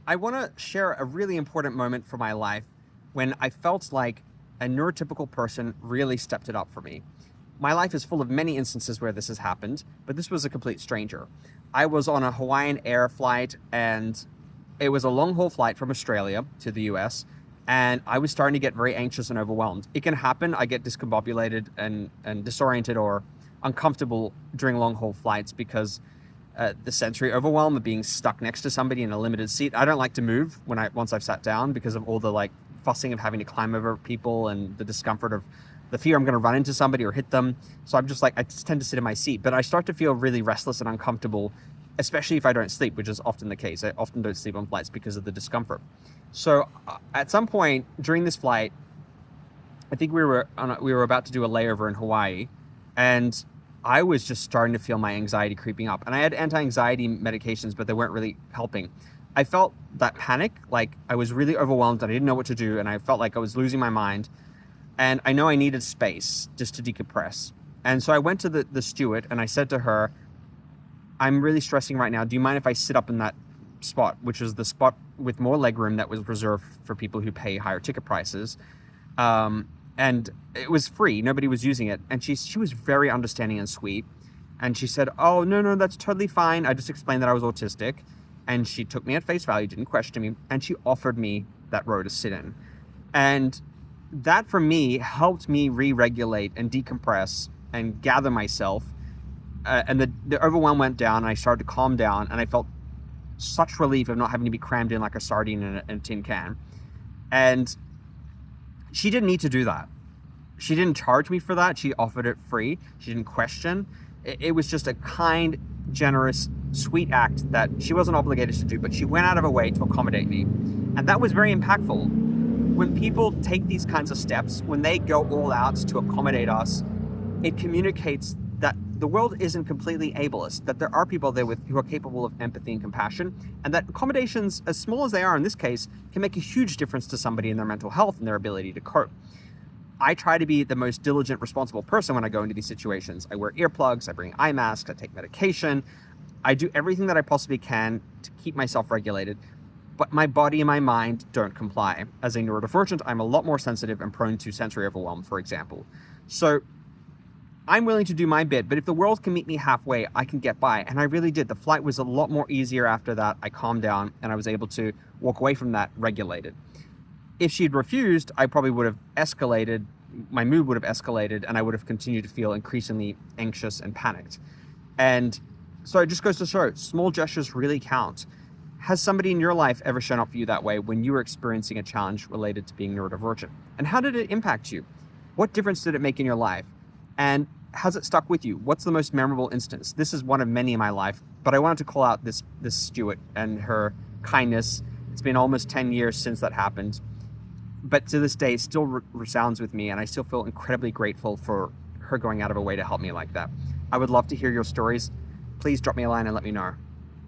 I want to share a really important moment for my life when I felt like a neurotypical person really stepped it up for me. My life is full of many instances where this has happened, but this was a complete stranger. I was on a Hawaiian Air flight, and it was a long haul flight from Australia to the US, and I was starting to get very anxious and overwhelmed. It can happen. I get discombobulated and disoriented or uncomfortable during long haul flights because the sensory overwhelm of being stuck next to somebody in a limited seat. I don't like to move once I've sat down because of all the fussing of having to climb over people and the discomfort of the fear I'm going to run into somebody or hit them. So I just tend to sit in my seat, but I start to feel really restless and uncomfortable, especially if I don't sleep, which is often the case. I often don't sleep on flights because of the discomfort. So at some point during this flight, I think we were about to do a layover in Hawaii, and I was just starting to feel my anxiety creeping up. And I had anti-anxiety medications, but they weren't really helping. I felt that panic, like I was really overwhelmed and I didn't know what to do, and I felt like I was losing my mind. And I know I needed space just to decompress. And so I went to the steward and I said to her, I'm really stressing right now. Do you mind if I sit up in that spot, which was the spot with more legroom that was reserved for people who pay higher ticket prices? And it was free. Nobody was using it. And she was very understanding and sweet. And she said, oh, no, that's totally fine. I just explained that I was autistic. And she took me at face value, didn't question me. And she offered me that row to sit in. And that for me helped me re-regulate and decompress and gather myself. And the overwhelm went down, and I started to calm down. And I felt such relief of not having to be crammed in like a sardine in a tin can. And she didn't need to do that. She didn't charge me for that. She offered it free. She didn't question. It was just a kind, generous, sweet act that she wasn't obligated to do, but she went out of her way to accommodate me. And that was very impactful. When people take these kinds of steps, when they go all out to accommodate us, it communicates that the world isn't completely ableist, that there are people there who are capable of empathy and compassion, and that accommodations, as small as they are in this case, can make a huge difference to somebody in their mental health and their ability to cope. I try to be the most diligent, responsible person when I go into these situations. I wear earplugs, I bring eye masks, I take medication. I do everything that I possibly can to keep myself regulated, but my body and my mind don't comply. As a neurodivergent, I'm a lot more sensitive and prone to sensory overwhelm, for example. So I'm willing to do my bit, but if the world can meet me halfway, I can get by. And I really did. The flight was a lot more easier after that. I calmed down and I was able to walk away from that regulated. If she'd refused, I probably would have escalated. My mood would have escalated, and I would have continued to feel increasingly anxious and panicked. And so it just goes to show, small gestures really count. Has somebody in your life ever shown up for you that way when you were experiencing a challenge related to being neurodivergent? And how did it impact you? What difference did it make in your life? And has it stuck with you? What's the most memorable instance? This is one of many in my life, but I wanted to call out this steward and her kindness. It's been almost 10 years since that happened, but to this day, it still resounds with me, and I still feel incredibly grateful for her going out of her way to help me like that. I would love to hear your stories. Please drop me a line and let me know.